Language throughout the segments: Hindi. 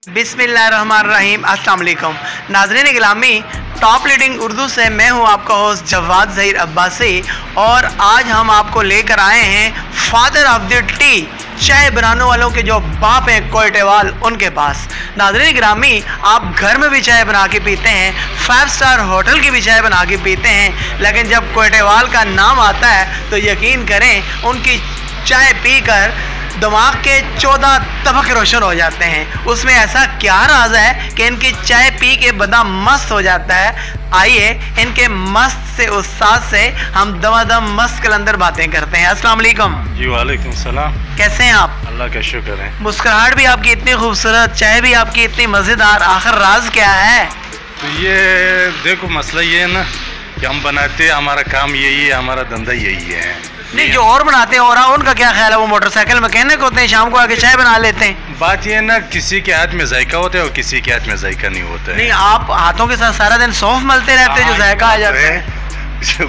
बिस्मिल्लाहिर्रहमानिर्रहीम अस्सलाम वालेकुम नाज़रीन गिलामी, टॉप लीडिंग उर्दू से मैं हूं आपका होस्ट जवाद ज़हीर अब्बासी और आज हम आपको लेकर आए हैं फादर ऑफ द टी, चाय बनाने वालों के जो बाप हैं कोयटेवाल, उनके पास। नाज़रीन गिरामी, आप घर में भी चाय बना के पीते हैं, 5 स्टार होटल की भी चाय बना के पीते हैं, लेकिन जब कोयटेवाल का नाम आता है तो यकीन करें उनकी चाय पीकर दिमाग के 14 तबक रोशन हो जाते हैं। उसमें ऐसा क्या राज है कि इनकी चाय पी के बंदा मस्त हो जाता है। आइए इनके मस्त से उस्ताद से हम दमादम मस्त कलंदर बातें करते हैं। अस्सलाम वालेकुम। जी वालेकुम सलाम। कैसे हैं आप? अल्लाह का शुक्र है। मुस्कुराहट भी आपकी इतनी खूबसूरत, चाय भी आपकी इतनी मज़ेदार, आखिर राज क्या है? तो ये देखो, मसला ये है ना कि हम बनाते हैं, हमारा काम यही है, हमारा धंधा यही है। नहीं, जो और बनाते हैं और उनका क्या ख्याल है? वो मोटरसाइकिल मैकेनिक होते हैं, शाम को आके चाय बना लेते हैं। बात ये है ना, किसी के हाथ में जायका होता है और किसी के हाथ में जायका नहीं होता है। नहीं, आप हाथों के साथ सारा दिन सौंफ मलते रहते हैं, जो जायका आ जाता है।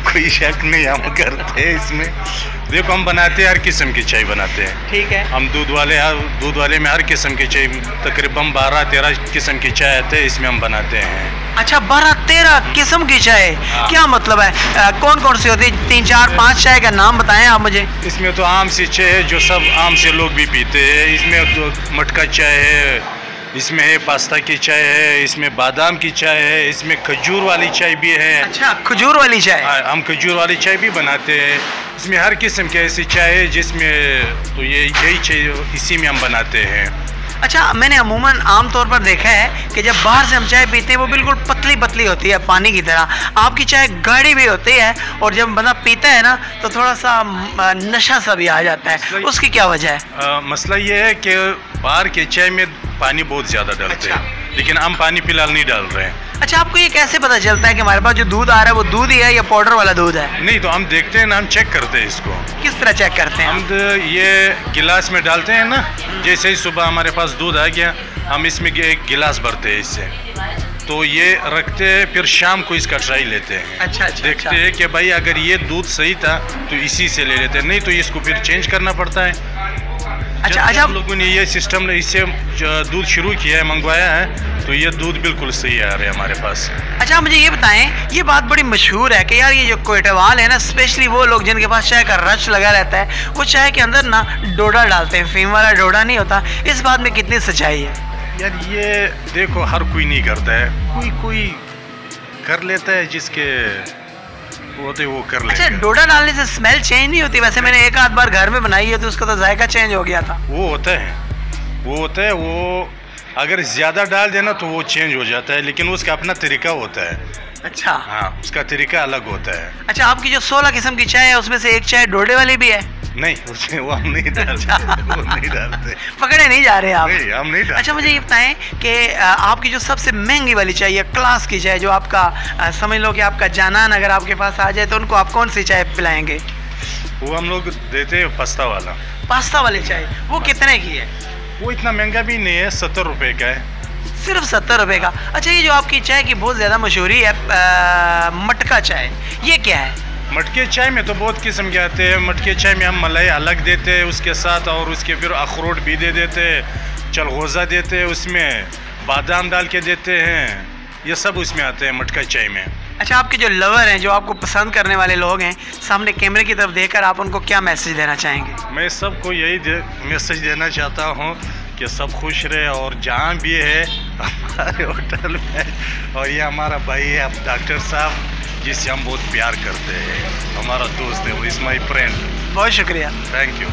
कोई शक नहीं, हम करते हैं इसमें। देखो, हम बनाते हैं, हर किस्म की चाय बनाते हैं। ठीक है। हम दूध वाले में हर किस्म की चाय, तकरीबन 12-13 किस्म की चाय आते हैं, इसमें हम बनाते हैं। अच्छा, 12-13 किस्म की चाय? क्या मतलब है? कौन कौन सी होती है? 3, 4, 5 चाय का नाम बताएं आप मुझे। इसमें तो आम सी चाय है, जो सब आम से लोग भी पीते हैं। इसमें तो मटका चाय है, इसमें है पास्ता की चाय है, इसमें बादाम की चाय है, इसमें खजूर वाली चाय भी है। अच्छा, खजूर वाली चाय? हम खजूर वाली चाय भी बनाते हैं। इसमें हर किस्म की ऐसी चाय है जिसमें तो ये यही चाय इसी में हम बनाते हैं। अच्छा, मैंने अमूमन आम तौर पर देखा है कि जब बाहर से हम चाय पीते हैं वो बिल्कुल पतली पतली होती है, पानी की तरह। आपकी चाय गाढ़ी भी होती है और जब बंदा पीता है ना तो थोड़ा सा नशा सा भी आ जाता है। उसकी क्या वजह है? मसला ये है कि बाहर के चाय में पानी बहुत ज़्यादा डालते हैं। लेकिन हम पानी फिलहाल नहीं डाल रहे हैं। अच्छा, आपको ये कैसे पता चलता है कि हमारे पास जो दूध आ रहा है वो दूध ही है या पाउडर वाला दूध है? नहीं, तो हम देखते हैं ना, हम चेक करते हैं इसको। किस तरह चेक करते हैं? हम ये गिलास में डालते हैं ना, जैसे ही सुबह हमारे पास दूध आ गया, हम इसमें एक गिलास भरते हैं इससे, तो ये रखते हैं, फिर शाम को इसका ट्राई लेते हैं। अच्छा, देखते हैं कि भाई अगर ये दूध सही था तो इसी से ले लेते हैं, नहीं तो इसको फिर चेंज करना पड़ता है। अच्छा, हम लोगों ने ये सिस्टम इससे दूध शुरू किया है, मंगवाया है, तो ये दूध बिल्कुल सही आ रहा है हमारे पास। अच्छा, मुझे ये बताएं, ये बात बड़ी मशहूर है कि यार ये जो कोयटेवाल है ना, स्पेशली वो लोग जिनके पास चाय का रच लगा रहता है, वो चाय के अंदर ना डोडा डालते हैं, फीम वाला डोडा नहीं होता। इस बात में कितनी सच्चाई है? यार ये देखो, हर कोई नहीं करता है, कोई कर लेता है, जिसके होते वो कर लेता है। अच्छा, डोडा डालने से स्मेल चेंज नहीं होती? वैसे मैंने एक आध बार घर में बनाई है तो उसका तो जायका चेंज हो गया था। वो होता है वो अगर ज़्यादा डाल देना तो वो चेंज हो जाता है, लेकिन उसका अपना तरीका होता है। अच्छा। हाँ, उसका तरीका अलग होता है। अच्छा, आपकी जो 16 किस्म की चाय है उसमें से एक चाय डोडे वाली भी है? नहीं, उसमें वो हम नहीं डालते। वो नहीं डालते। पकड़े नहीं जा रहे आप? नहीं, हम नहीं डालते। अच्छा, मुझे ये बताएं कि आपकी जो सबसे महंगी वाली चाय है, क्लास की चाय, जो आपका समझ लो कि आपका जानान अगर आपके पास आ जाए तो उनको आप कौन सी चाय पिलाएंगे? वो हम लोग देते हैं पास्ता वाला। पास्ता वाली चाय? वो कितने की है? वो इतना महंगा भी नहीं है, 70 रुपये का है। सिर्फ 70 रुपये का? अच्छा, ये जो आपकी चाय की बहुत ज़्यादा मशहूरी है, मटका चाय, ये क्या है? मटके चाय में तो बहुत किस्म के आते हैं। मटके चाय में हम मलाई अलग देते हैं उसके साथ, और उसके फिर अखरोट भी दे देते हैं, चलगोज़ा देते हैं, उसमें बादाम डाल के देते हैं, ये सब उसमें आते हैं मटका चाय में। अच्छा, आपके जो लवर हैं, जो आपको पसंद करने वाले लोग हैं, सामने कैमरे की तरफ देखकर आप उनको क्या मैसेज देना चाहेंगे? मैं सबको यही मैसेज देना चाहता हूँ कि सब खुश रहे, और जहाँ भी है हमारे होटल में, और ये हमारा भाई है डॉक्टर साहब, जिससे हम बहुत प्यार करते हैं, हमारा दोस्त है, वो इज़ माय फ्रेंड। बहुत शुक्रिया। Thank you.